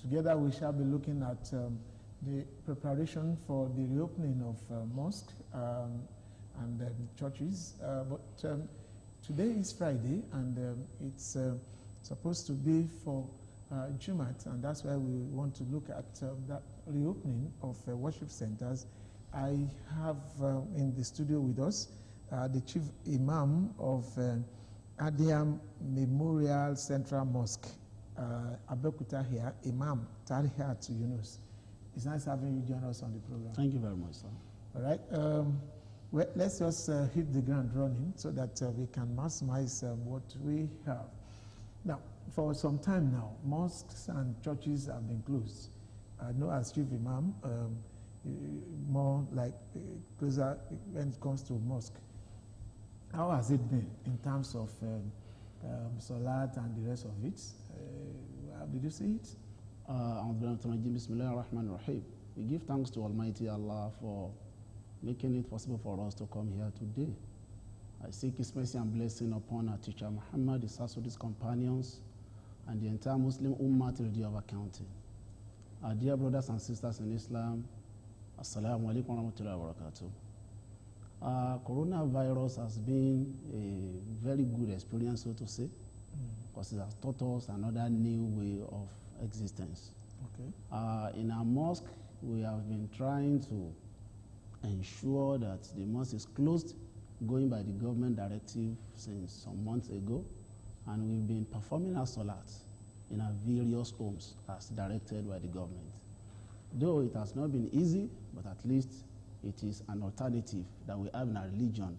Together we shall be looking at the preparation for the reopening of mosques and churches. But today is Friday, and it's supposed to be for Jumat, and that's why we want to look at that reopening of worship centers. I have in the studio with us the Chief Imam of Adiam Memorial Central Mosque, Abeokuta here, Imam Tarihat Yunus. It's nice having you join us on the program. Thank you very much, sir. All right. Well, let's just hit the ground running so that we can maximize what we have. Now, for some time now, mosques and churches have been closed. I know as Chief Imam, more like closer when it comes to mosque. How has it been in terms of Salat and the rest of it? How did you see it? We give thanks to Almighty Allah for making it possible for us to come here today. I seek His mercy and blessing upon our teacher Muhammad, his his companions, and the entire Muslim Ummah till the day of accounting. Our dear brothers and sisters in Islam, Assalamu alaikum wa rahmatullahi wa barakatuh. Coronavirus has been a very good experience, so to say, because it has taught us another new way of existence. Okay. In our mosque, we have been trying to ensure that the mosque is closed, going by the government directive since some months ago, and we've been performing our salat in our various homes as directed by the government. Though it has not been easy, but at least it is an alternative that we have in our religion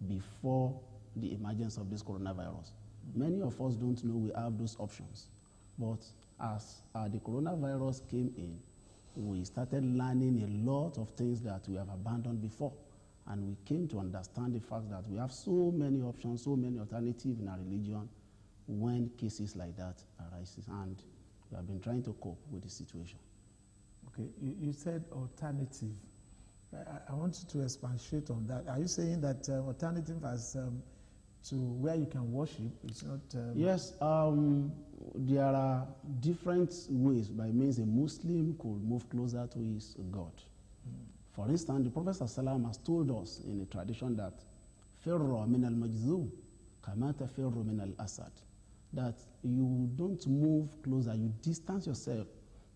before the emergence of this coronavirus. Many of us don't know we have those options, but as the coronavirus came in, we started learning a lot of things that we have abandoned before, and we came to understand the fact that we have so many options, so many alternatives in our religion when cases like that arises, and we have been trying to cope with the situation. Okay, you said alternative. I want you to expatiate on that. Are you saying that alternative as to where you can worship is not... Yes, there are different ways by means a Muslim could move closer to his God. For instance, the Prophet ﷺ has told us in a tradition that فِرُّ مِنَ الْمَجْذُومِ كَمَا تَفِرُّ مِنَ الْأَسَدِ, that you don't move closer, you distance yourself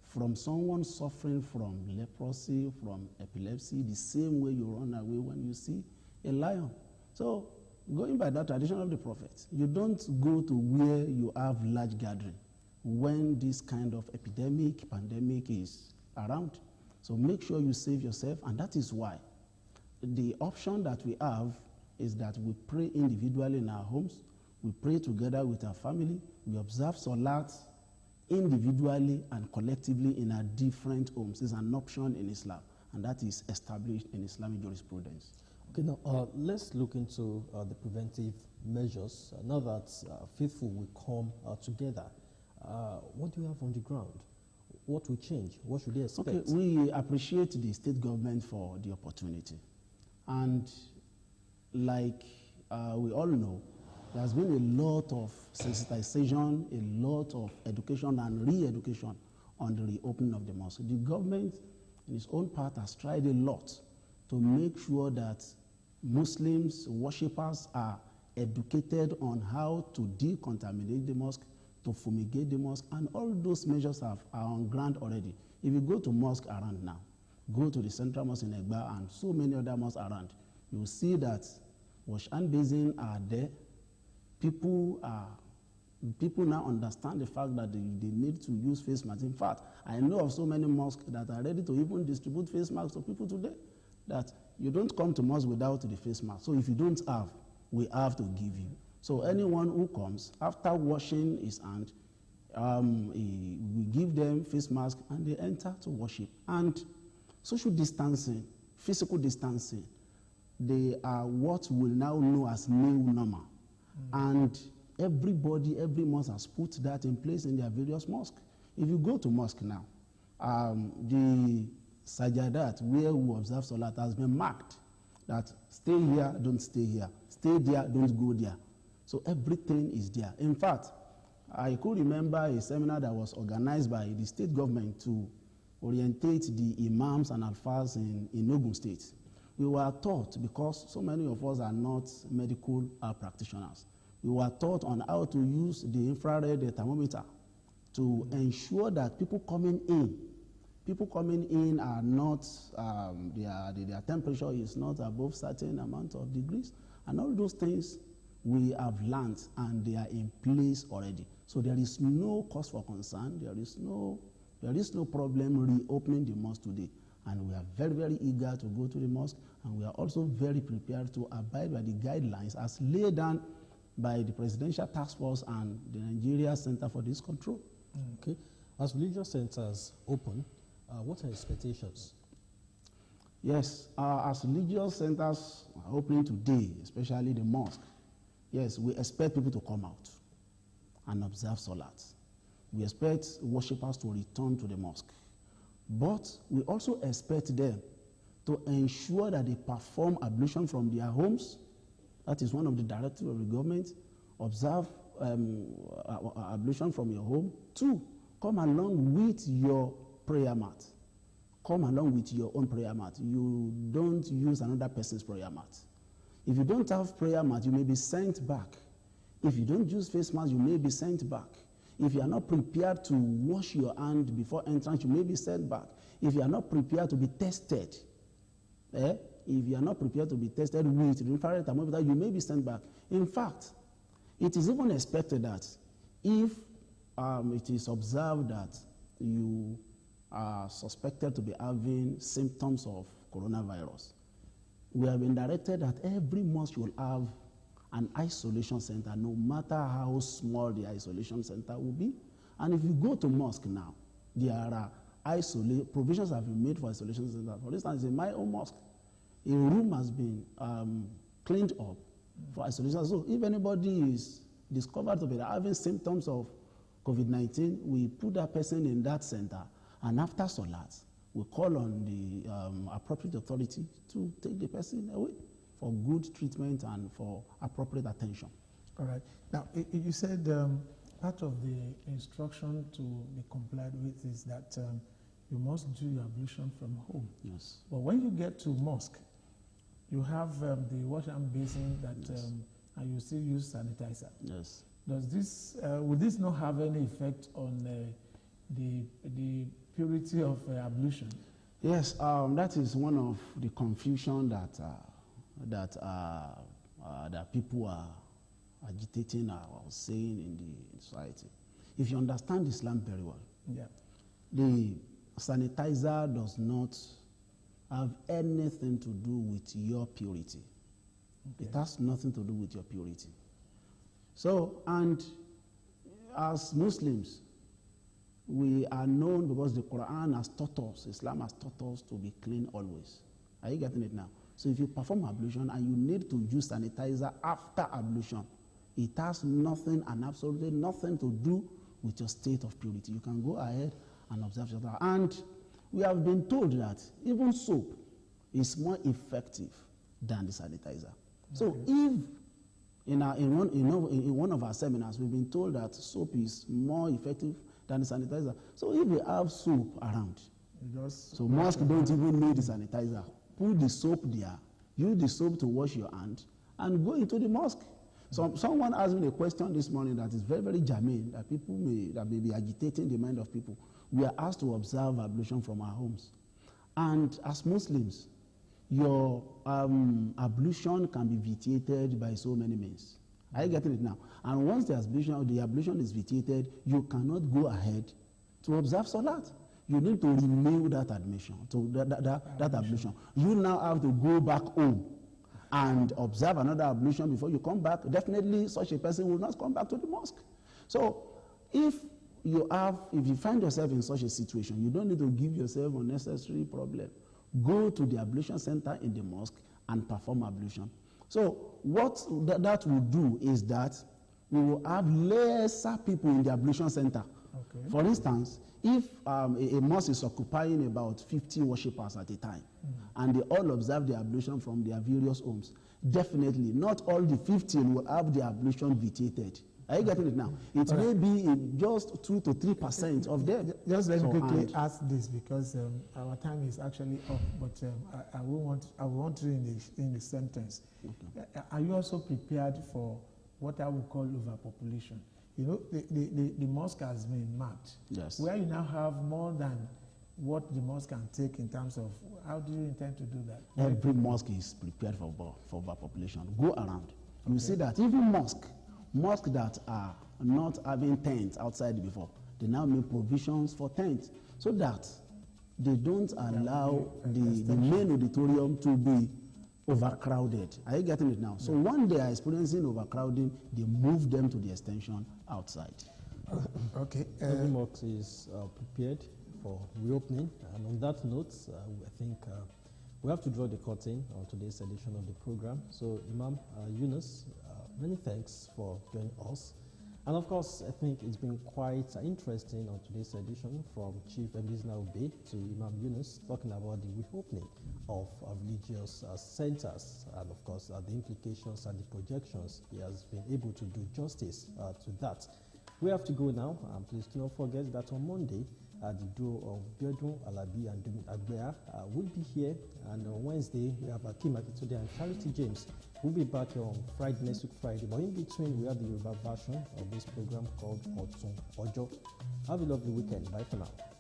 from someone suffering from leprosy, from epilepsy, the same way you run away when you see a lion. So, going by that tradition of the Prophet, you don't go to where you have large gathering when this kind of epidemic, pandemic is around. So make sure you save yourself, and that is why the option that we have is that we pray individually in our homes, we pray together with our family, we observe Salat individually and collectively in our different homes. It's an option in Islam, and that is established in Islamic jurisprudence. Okay, now let's look into the preventive measures. Now that faithful will come together, what do you have on the ground? What will change? What should they expect? Okay, we appreciate the state government for the opportunity. And like we all know, there has been a lot of sensitization, a lot of education and re-education on the reopening of the mosque. The government, in its own part, has tried a lot to make sure that Muslims, worshippers, are educated on how to decontaminate the mosque, to fumigate the mosque, and all those measures are on ground already. If you go to mosque around now, go to the central mosque in Egba and so many other mosques around, you will see that wash and basin are there. People now understand the fact that they need to use face masks. In fact, I know of so many mosques that are ready to even distribute face masks to people today, that you don't come to mosque without the face mask. So if you don't have, we have to give you. So anyone who comes, after washing his hand, we give them face mask and they enter to worship. And social distancing, physical distancing, they are what we now know as new normal. And everybody, every mosque has put that in place in their various mosques. If you go to mosque now, the sajadat where we observe Salat has been marked that stay here, don't stay here, stay there, don't go there. So everything is there. In fact, I could remember a seminar that was organized by the state government to orientate the imams and alfas in Ogun State. We were taught, because so many of us are not medical practitioners, we were taught on how to use the infrared thermometer to ensure that people coming in are not, their temperature is not above certain amount of degrees. And all those things we have learned, and they are in place already. So there is no cause for concern. There is no problem reopening the mosque today. And we are very, very eager to go to the mosque, and we are also very prepared to abide by the guidelines as laid down by the Presidential Task Force and the Nigeria Center for Disease Control. Okay. As religious centers open, what are expectations? Yes, as religious centers are opening today, especially the mosque, yes, we expect people to come out and observe Salat. We expect worshippers to return to the mosque. But we also expect them to ensure that they perform ablution from their homes. That is one of the directives of the government. Observe ablution from your home. 2, come along with your prayer mat. Come along with your own prayer mat. You don't use another person's prayer mat. If you don't have prayer mat, you may be sent back. If you don't use face mask, you may be sent back. If you are not prepared to wash your hand before entrance, you may be sent back. If you are not prepared to be tested, if you are not prepared to be tested with the infrared thermometer, you may be sent back. In fact, it is even expected that if it is observed that you are suspected to be having symptoms of coronavirus, we have been directed that every mosque will have an isolation center, no matter how small the isolation center will be. And if you go to mosque now, there are provisions have been made for isolation centers. For instance, in my own mosque, a room has been cleaned up for isolation. So if anybody is discovered to be having symptoms of COVID-19, we put that person in that center, and after Salat, we call on the appropriate authority to take the person away for good treatment and for appropriate attention. All right. Now, you said part of the instruction to be complied with is that you must do your ablution from home. Yes. But when you get to mosque, you have the wash hand basin that, yes. And you still use sanitizer. Yes. Does this, would this not have any effect on the purity of ablution? Yes, that is one of the confusion that people are agitating or saying in the society. If you understand Islam very well, yeah, the sanitizer does not have anything to do with your purity. Okay. It has nothing to do with your purity. So, and as Muslims, we are known because the Quran has taught us, Islam has taught us to be clean always. Are you getting it now? So if you perform ablution and you need to use sanitizer after ablution, it has nothing and absolutely nothing to do with your state of purity. You can go ahead and observe your time. And we have been told that even soap is more effective than the sanitizer. Okay. So if in one of our seminars, we've been told that soap is more effective than the sanitizer. So if we have soap around, so mosque don't even need the sanitizer. Put the soap there, use the soap to wash your hand, and go into the mosque. So someone asked me a question this morning that is very, very germane, that may be agitating the mind of people. We are asked to observe ablution from our homes. And as Muslims, your ablution can be vitiated by so many means. Are you getting it now? And once the ablution is vitiated, you cannot go ahead to observe Salat. You need to renew that admission, that ablution. You now have to go back home and observe another ablution before you come back. Definitely, such a person will not come back to the mosque. So, if you find yourself in such a situation, you don't need to give yourself unnecessary problem. Go to the ablution center in the mosque and perform ablution. So, what that will do is that we will have lesser people in the ablution center. Okay. For instance, if a mosque is occupying about 50 worshippers at a time, and they all observe the ablution from their various homes, definitely not all the 15 will have the ablution vitiated. Are you getting it now? It may be in just 2 to 3% of them. Just let me quickly ask this, because our time is actually up, but I will want to in the sentence. Okay. Are you also prepared for what I would call overpopulation? You know, the mosque has been mapped. Yes. Where you now have more than what the mosque can take in terms of, how do you intend to do that? Every mosque is prepared for overpopulation. Go around. You see that even mosques that are not having tents outside before, they now make provisions for tents so that they don't allow the main auditorium to be overcrowded. Are you getting it now? So when they are experiencing overcrowding, they move them to the extension outside. Okay. Every mosque is prepared for reopening. And on that note, I think we have to draw the curtain on today's edition of the program. So Imam Yunus, many thanks for joining us. And of course, I think it's been quite interesting on today's edition, from Chief Emizna Ube to Imam Yunus, talking about the reopening of religious centers, and of course the implications and the projections. He has been able to do justice to that. We have to go now, and please do not forget that on Monday, the duo of Biodun Alabi and Dumi Agbea will be here, and on Wednesday we have Akim Akitude and Charity James. We'll be back here on next week Friday, but in between we have the Yoruba version of this program called Otun Ojo. Have a lovely weekend. Bye for now.